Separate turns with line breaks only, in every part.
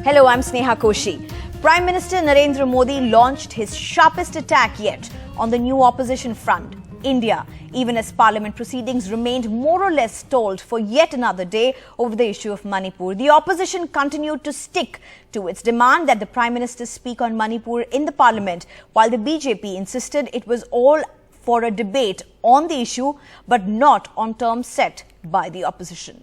Hello, I'm Sneha Koshi. Prime Minister Narendra Modi launched his sharpest attack yet on the new opposition front, India, even as parliament proceedings remained more or less stalled for yet another day over the issue of Manipur. The opposition continued to stick to its demand that the Prime Minister speak on Manipur in the parliament, while the BJP insisted it was all for a debate on the issue, but not on terms set by the opposition.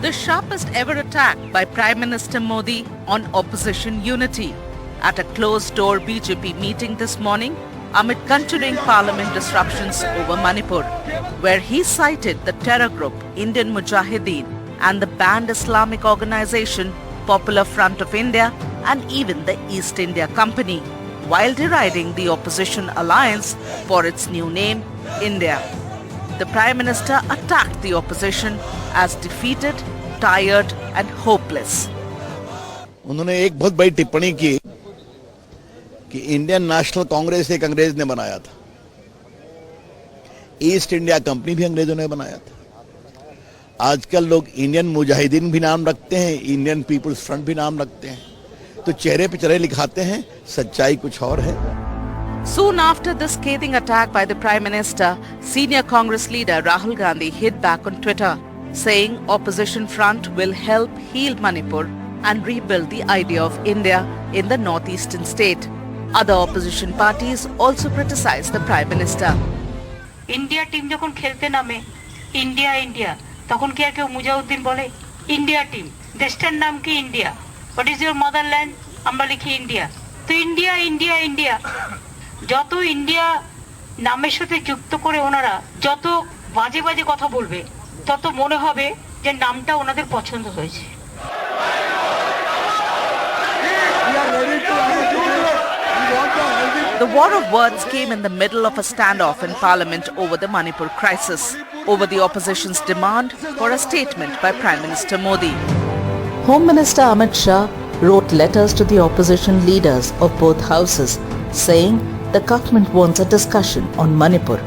The sharpest ever attack by Prime Minister Modi on opposition unity. At a closed-door BJP meeting this morning, amid continuing parliament disruptions over Manipur, where he cited the terror group Indian Mujahideen and the banned Islamic organization Popular Front of India and even the East India Company, while deriding the opposition alliance for its new name, I.N.D.I.A. The Prime Minister attacked the opposition as defeated, tired and hopeless.
उन्होंने एक बहुत बड़ी टिप्पणी की कि Indian national Congress एक अंग्रेज ने बनाया था, ईस्ट इंडिया कंपनी भी अंग्रेजों ने बनाया था। आजकल लोग इंडियन मुजाहिदीन भी नाम रखते हैं, इंडियन पीपुल्स फ्रंट भी नाम रखते हैं, तो चेहरे पे चेहरे लिखाते हैं, सच्चाई कुछ और है।
Soon after this scathing attack by the Prime Minister, senior Congress leader Rahul Gandhi hit back on Twitter, saying opposition front will help heal Manipur and rebuild the idea of India in the northeastern state. Other opposition parties also criticized the Prime Minister.
India team যখন খেলতে নামে India India তখন কি আর কেউ মুজাহিদ্দিন বলে? India team দেশটার নাম কি India? What is your motherland? আমরা লিখি India. তো India India India যত ইন্ডিয়া নামের সাথে যুক্ত করে ওনারা যত বাজে বাজে কথা বলবে তত মনে হবে যে নামটা ওনাদের পছন্দ হয়েছে।
The war of words came in the middle of a standoff in Parliament over the Manipur crisis, over the opposition's demand for a statement by Prime Minister Modi.
Home Minister I.N.D.I.A wrote letters to the opposition leaders of both houses, saying the government wants a discussion on Manipur.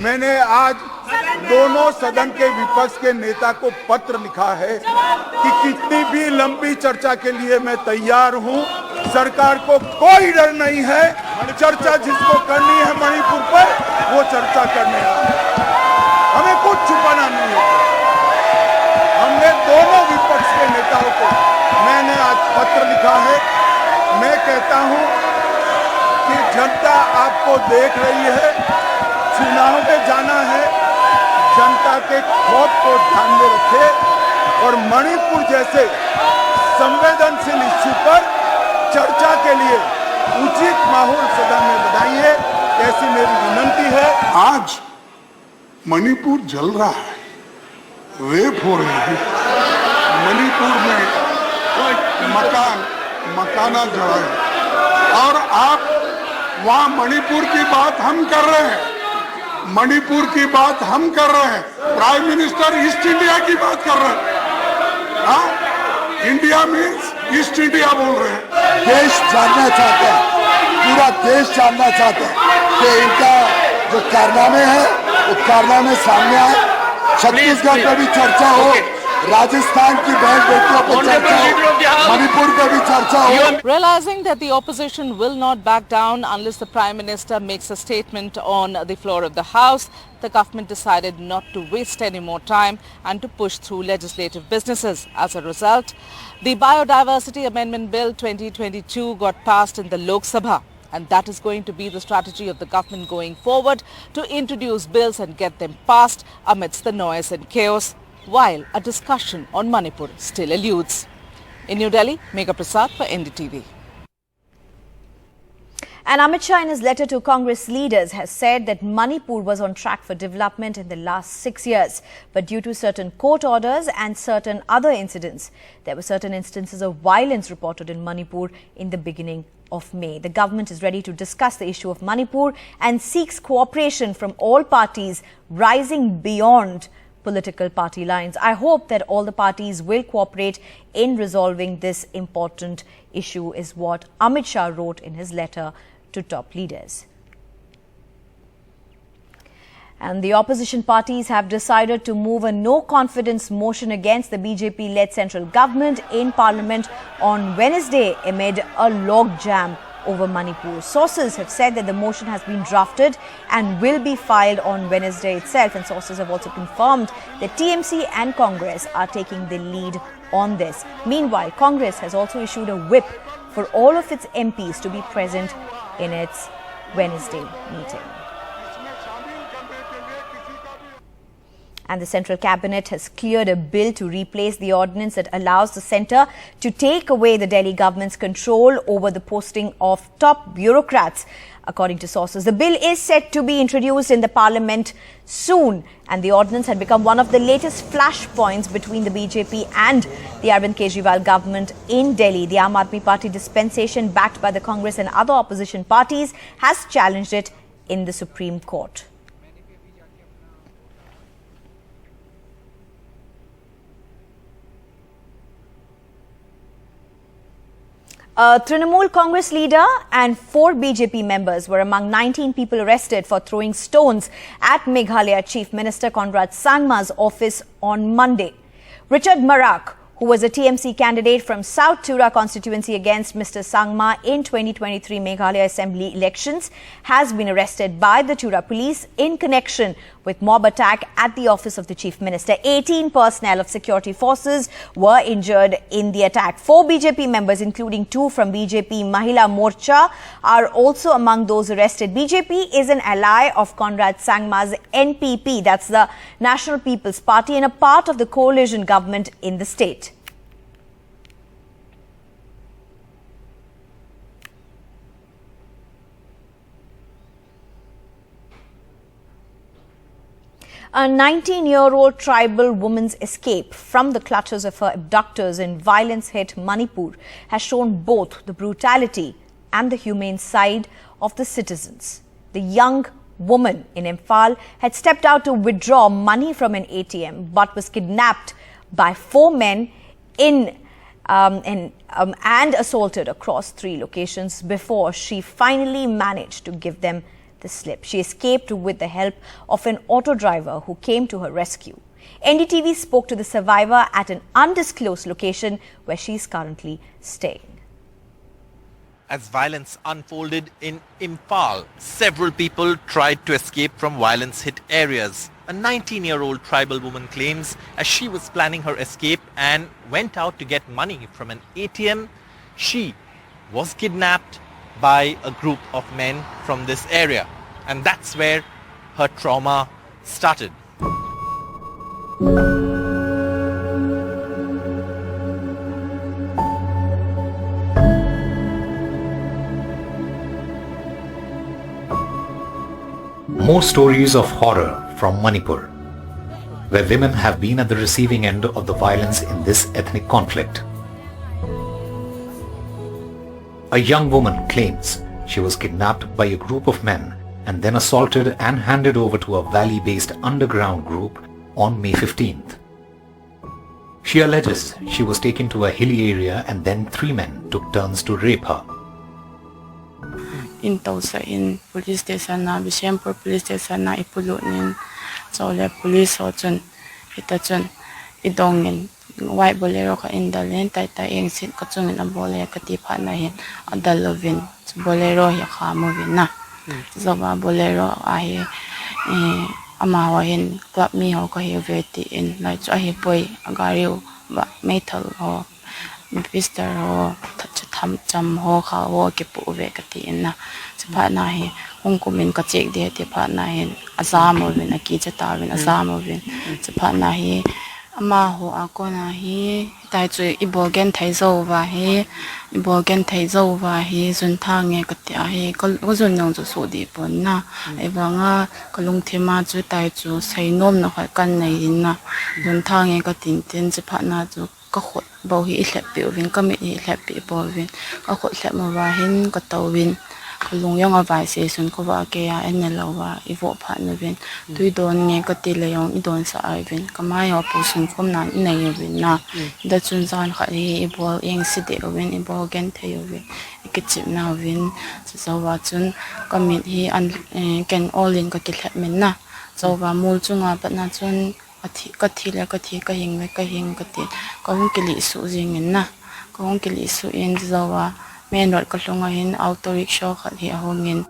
मैंने आज दोनों सदन के विपक्ष के नेता को पत्र लिखा है कि कितनी भी लंबी चर्चा के लिए मैं तैयार हूं। सरकार को कोई डर नहीं है, चर्चा जिसको करनी है मणिपुर पर वो चर्चा करने हमें कुछ छुपाना नहीं है। हमने दोनों विपक्ष के नेताओं को मैंने आज पत्र लिखा है। मैं कहता हूं कि जनता आपको देख रही है, चुनाव में जाना है, जनता के खौफ को ध्यान में रखे और मणिपुर जैसे संवेदनशील इश्यू पर चर्चा के लिए उचित माहौल सदन में बनाइए, ऐसी मेरी विनती है।
आज मणिपुर जल रहा है, रेप हो रहे हैं, मणिपुर में मकाना जला है और आप वहाँ मणिपुर की बात हम कर रहे हैं, मणिपुर की बात हम कर रहे हैं, प्राइम मिनिस्टर ईस्ट इंडिया की बात कर रहे हैं। हाँ, इंडिया मीन्स ईस्ट इंडिया बोल रहे हैं।
देश जानना चाहते हैं, पूरा देश जानना चाहते हैं कि इनका जो कारनामे है वो कारनामे सामने आए, छत्तीसगढ़ पे भी चर्चा हो, राजस्थान की बहन बेटियों पर चर्चा हो, मणिपुर पे भी चर्चा हो।
Realizing that the opposition will not back down unless the Prime Minister makes a statement on the floor of the House, the government decided not to waste any more time and to push through legislative businesses. As a result, the Biodiversity Amendment Bill 2022 got passed in the Lok Sabha. And that is going to be the strategy of the government going forward, to introduce bills and get them passed amidst the noise and chaos, while a discussion on Manipur still eludes. In New Delhi, Megha Prasad for NDTV.
And Amit-Shah in his letter to Congress leaders has said that Manipur was on track for development in the last 6 years. But due to certain court orders and certain other incidents, there were certain instances of violence reported in Manipur in the beginning of May. The government is ready to discuss the issue of Manipur and seeks cooperation from all parties, rising beyond political party lines. I hope that all the parties will cooperate in resolving this important issue, is what Amit-Shah wrote in his letter to top leaders. And the opposition parties have decided to move a no-confidence motion against the BJP-led central government in Parliament on Wednesday amid a logjam over Manipur. Sources have said that the motion has been drafted and will be filed on Wednesday itself. And sources have also confirmed that TMC and Congress are taking the lead on this. Meanwhile, Congress has also issued a whip for all of its MPs to be present in its Wednesday meeting. And the Central Cabinet has cleared a bill to replace the ordinance that allows the centre to take away the Delhi government's control over the posting of top bureaucrats. According to sources, the bill is set to be introduced in the parliament soon, and the ordinance had become one of the latest flashpoints between the BJP and the Arvind Kejriwal government in Delhi. The I.N.D.I.A party dispensation, backed by the Congress and other opposition parties, has challenged it in the Supreme Court. A Trinamool Congress leader and 4 BJP members were among 19 people arrested for throwing stones at Meghalaya Chief Minister Conrad Sangma's office on Monday. Richard Marak, who was a TMC candidate from South Tura constituency against Mr. Sangma in 2023 Meghalaya Assembly elections, has been arrested by the Tura police in connection with mob attack at the office of the Chief Minister. 18 personnel of security forces were injured in the attack. 4 BJP members, including 2 from BJP Mahila Morcha, are also among those arrested. BJP is an ally of Conrad Sangma's NPP, that's the National People's Party, and a part of the coalition government in the state. A 19-year-old tribal woman's escape from the clutches of her abductors in violence-hit Manipur has shown both the brutality and the humane side of the citizens. The young woman in Imphal had stepped out to withdraw money from an ATM but was kidnapped by 4 men and assaulted across 3 locations before she finally managed to give them the slip. She escaped with the help of an auto driver who came to her rescue. NDTV spoke to the survivor at an undisclosed location where she is currently staying.
As violence unfolded in Imphal, several people tried to escape from violence-hit areas. A 19-year-old tribal woman claims as she was planning her escape and went out to get money from an ATM, she was kidnapped by a group of men from this area, and that's where her trauma started.
More stories of horror from Manipur, where women have been at the receiving end of the violence in this ethnic conflict. A young woman claims she was kidnapped by a group of men and then assaulted and handed over to a valley-based underground group on May 15th. She alleges she was taken to a hilly area and then 3 men took turns to rape her.
In police station na Bishempur police station na ipulunin so le police ho chun ita chun idongin white bolero ka indalin tai eng sit ka chun na bole ka ti pha na hin adalovin bolero ya kha movin na so ba bolero ai ama wa hin club mi ho ka he veti in like so he boy agariu ba metal ho Mister ho tham cham ho kha ho ke pu ve ka ti na chpa na hi hong kumin ka chek de te pha na hin azam ho na ki cha ta win azam ho win chpa na hi ama ho a ko na hi tai chu ibogen thai zo wa hi ibogen thai zo wa hi zun thang nge ka ti a hi ko zun nong zo so di pon na e ba nga kalung thema chu tai chu sai nom na kha kan nei na zun thang nge ka tin tin chpa na chu ka khot bo hi hlep pi win ka mi hlep pi bo win ka khot hlep ma wa hin ka to win kalung yong avai se sun ko wa ke ya en lo wa I vo pha na win tui don nge ka ti le yong I don sa ai win ka ma yo pu sun kom na nei win na da chun zan kha hi I bo eng si de win I bo gen the yo win ki chip na win so wa chun ka mi hi an ken all in ka ki hlep min na zowa mul chunga patna chun kathi le kathi ka hing ka ti ka hung kili su jingin na ka hung kili su in zowa main road ka hlonga hin auto rickshaw khat hi ahongin.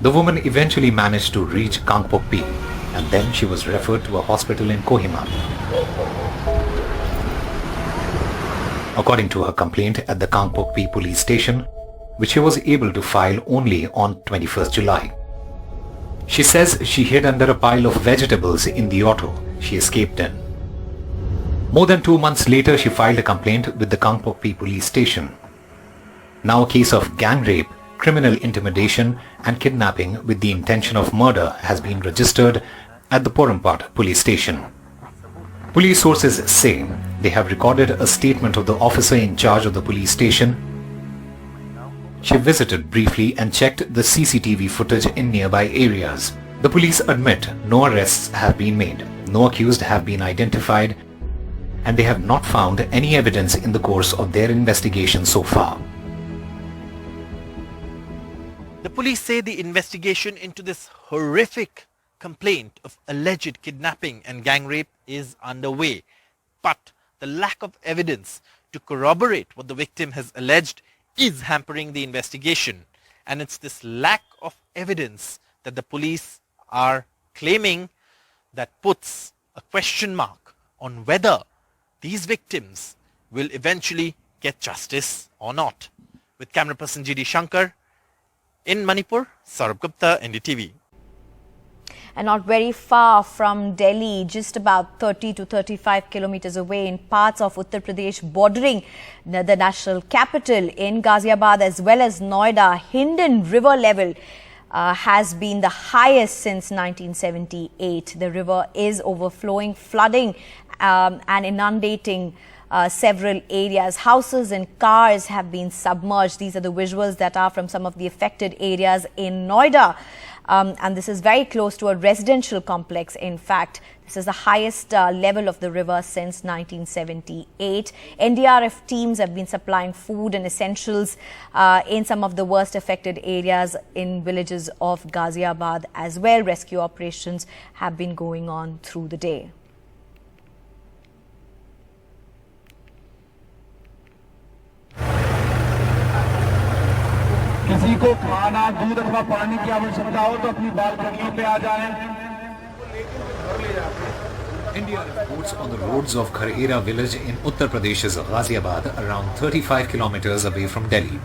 The woman eventually managed to reach Kangpokpi and then she was referred to a hospital in Kohima. According to her complaint at the Kangpokpi police station, which she was able to file only on 21st July. She says she hid under a pile of vegetables in the auto she escaped in. More than 2 months later, she filed a complaint with the Kangpokpi police station. Now a case of gang rape, criminal intimidation and kidnapping with the intention of murder has been registered at the Porumpat police station. Police sources say they have recorded a statement of the officer in charge of the police station. She visited briefly and checked the CCTV footage in nearby areas. The police admit no arrests have been made, no accused have been identified, and they have not found any evidence in the course of their investigation so far.
The police say the investigation into this horrific complaint of alleged kidnapping and gang rape is underway, but the lack of evidence to corroborate what the victim has alleged is hampering the investigation, and it's this lack of evidence that the police are claiming that puts a question mark on whether these victims will eventually get justice or not. With camera person GD Shankar, in Manipur, Saurabh Gupta, NDTV.
And not very far from Delhi, just about 30 to 35 kilometers away in parts of Uttar Pradesh bordering the national capital in Ghaziabad as well as Noida, Hindon River level has been the highest since 1978. The river is overflowing, flooding and inundating several areas. Houses and cars have been submerged. These are the visuals that are from some of the affected areas in Noida. And this is very close to a residential complex. In fact, this is the highest level of the river since 1978. NDRF teams have been supplying food and essentials in some of the worst affected areas in villages of Ghaziabad as well. Rescue operations have been going on through the day.
किसी को खाना दूध अथवा पानी की आवश्यकता हो तो अपनी बालकनियों पे आ जाएं।
India reports on the roads of Kharera village in Uttar Pradesh's Ghaziabad, around 35 kilometers away from Delhi.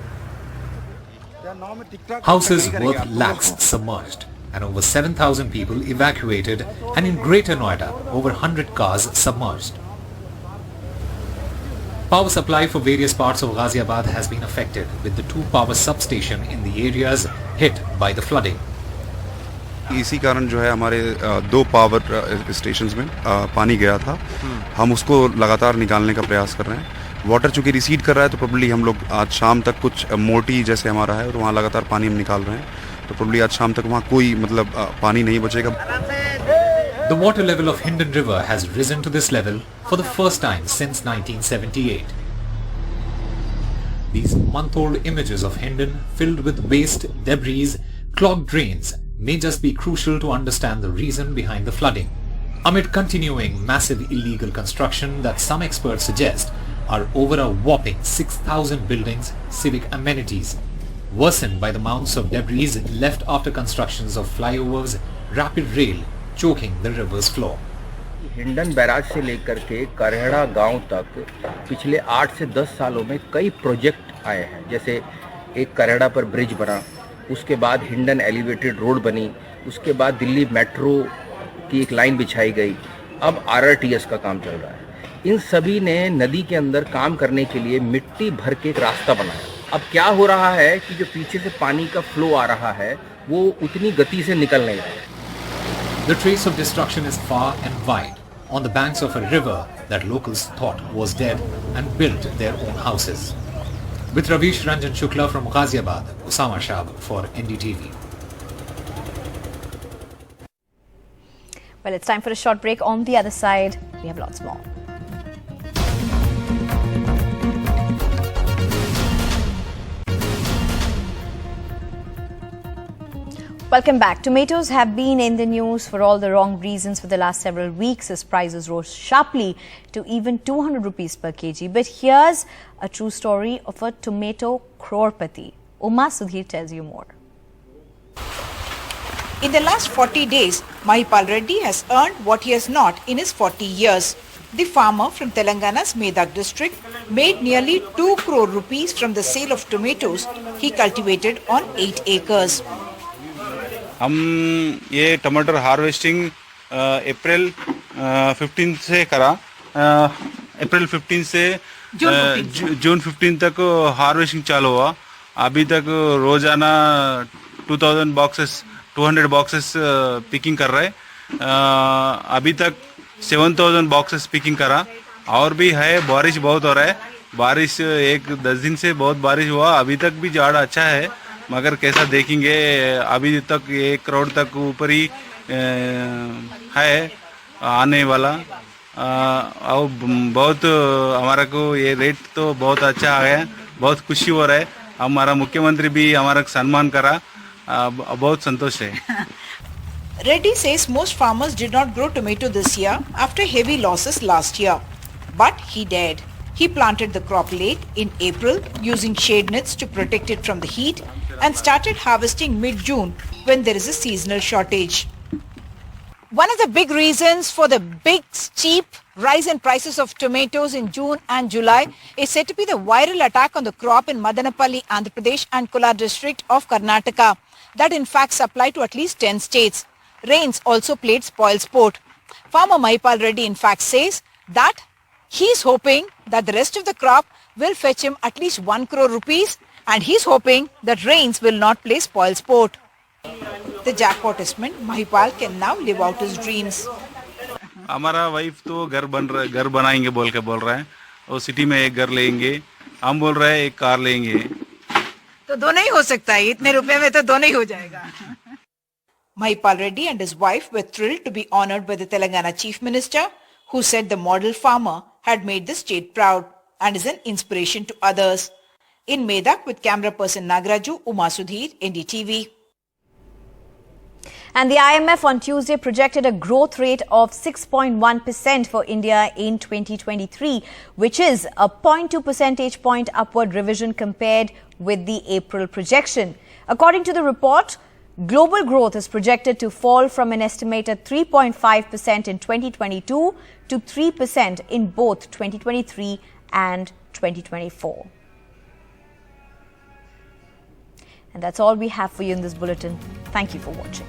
Houses worth lakhs submerged and over 7,000 people evacuated, and in Greater Noida, over 100 cars submerged. Power supply for various parts of Ghaziabad has been affected, with the 2 power substations in the areas hit by the flooding.
इसी कारण जो है हमारे 2 power stations में पानी गया था। हम उसको लगातार निकालने का प्रयास कर रहे हैं। वाटर चूंकि रिसीड कर रहा है तो प्रोबेबली हम लोग आज शाम तक कुछ मोटी जैसे हमारा है और वहाँ लगातार पानी हम निकाल रहे हैं, तो प्रोबेबली आज शाम तक वहाँ कोई मतलब पानी नहीं बचेगा।
The water level of Hindon River has risen to this level for the first time since 1978. These month-old images of Hindon filled with waste, debris, clogged drains may just be crucial to understand the reason behind the flooding. Amid continuing massive illegal construction that some experts suggest are over a whopping 6,000 buildings, civic amenities, worsened by the mounds of debris left after constructions of flyovers, rapid rail, choking the river's flow.
Hindon barrage से लेकर के करेड़ा गांव तक पिछले 8 से 10 सालों में कई प्रोजेक्ट आए हैं। जैसे एक करेड़ा पर ब्रिज बना, उसके बाद हिंडन एलिवेटेड रोड बनी, उसके बाद दिल्ली मेट्रो की एक लाइन बिछाई गई, अब RRTS का काम चल रहा है। इन सभी ने नदी के अंदर काम करने के लिए मिट्टी भर के एक रास्ता बनाया। अब क्या हो रहा है कि जो पीछे से पानी का फ्लो आ रहा है वो उतनी गति से निकल नहीं रहा है।
The trace of destruction is far and wide on the banks of a river that locals thought was dead and built their own houses. With Ravish Ranjan Shukla from Ghaziabad, Usama Shab for NDTV.
Well, it's time for a short break. On the other side, we have lots more. Welcome back. Tomatoes have been in the news for all the wrong reasons for the last several weeks as prices rose sharply to even 200 rupees per kg. But here's a true story of a tomato crorepati. Uma Sudhir tells you more.
In the last 40 days, Mahipal Reddy has earned what he has not in his 40 years. The farmer from Telangana's Medak district made nearly 2 crore rupees from the sale of tomatoes he cultivated on 8 acres.
हम ये टमाटर harvesting अप्रैल 15 से करा, अप्रैल 15 से जून 15 तक harvesting चालू हुआ. अभी तक रोजाना 200 बॉक्सेस पिकिंग कर रहे. अभी तक 7000 बॉक्सेस पिकिंग करा. और भी है, बारिश बहुत हो रहा है. बारिश 10 दिन से बहुत बारिश हुआ. अभी तक भी झाड़ अच्छा है, मगर कैसा देखेंगे. अभी तक 1 करोड़ तक ऊपर ही है आने वाला. और बहुत हमारा को ये रेट तो बहुत अच्छा आ गया. बहुत खुशी हो रहा है. हमारा मुख्यमंत्री भी हमारा सम्मान करा. बहुत संतोष है.
Reddy says most farmers did not grow tomato this year after heavy losses last year. But he dared. He planted the crop late in April using shade nets to protect it from the heat and started harvesting mid-June when there is a seasonal shortage. One of the big reasons for the big steep rise in prices of tomatoes in June and July is said to be the viral attack on the crop in Madanapalli, Andhra Pradesh and Kolar district of Karnataka that in fact supply to at least 10 states. Rains also played spoil sport. Farmer Mahipal Reddy in fact says that he's hoping that the rest of the crop will fetch him at least 1 crore rupees and he's hoping that rains will not play spoil sport. The jackpot is meant Mahipal can now live out his dreams.
हमारा wife तो घर बनाएंगे बोल रहा है. और city में एक घर लेंगे. हम बोल रहे हैं एक कार लेंगे.
तो दोनों ही हो सकता है. इतने रुपए में तो दोनों ही हो जाएगा. Mahipal Reddy and his wife were thrilled to be honored by the Telangana Chief Minister, who said the model farmer had made the state proud and is an inspiration to others. In Medak with camera person Nagraju, Uma Sudhir, NDTV.
And the IMF on Tuesday projected a growth rate of 6.1% for India in 2023, which is a 0.2 percentage point upward revision compared with the April projection. According to the report, global growth is projected to fall from an estimated 3.5% in 2022 to 3% in both 2023 and 2024. And that's all we have for you in this bulletin. Thank you for watching.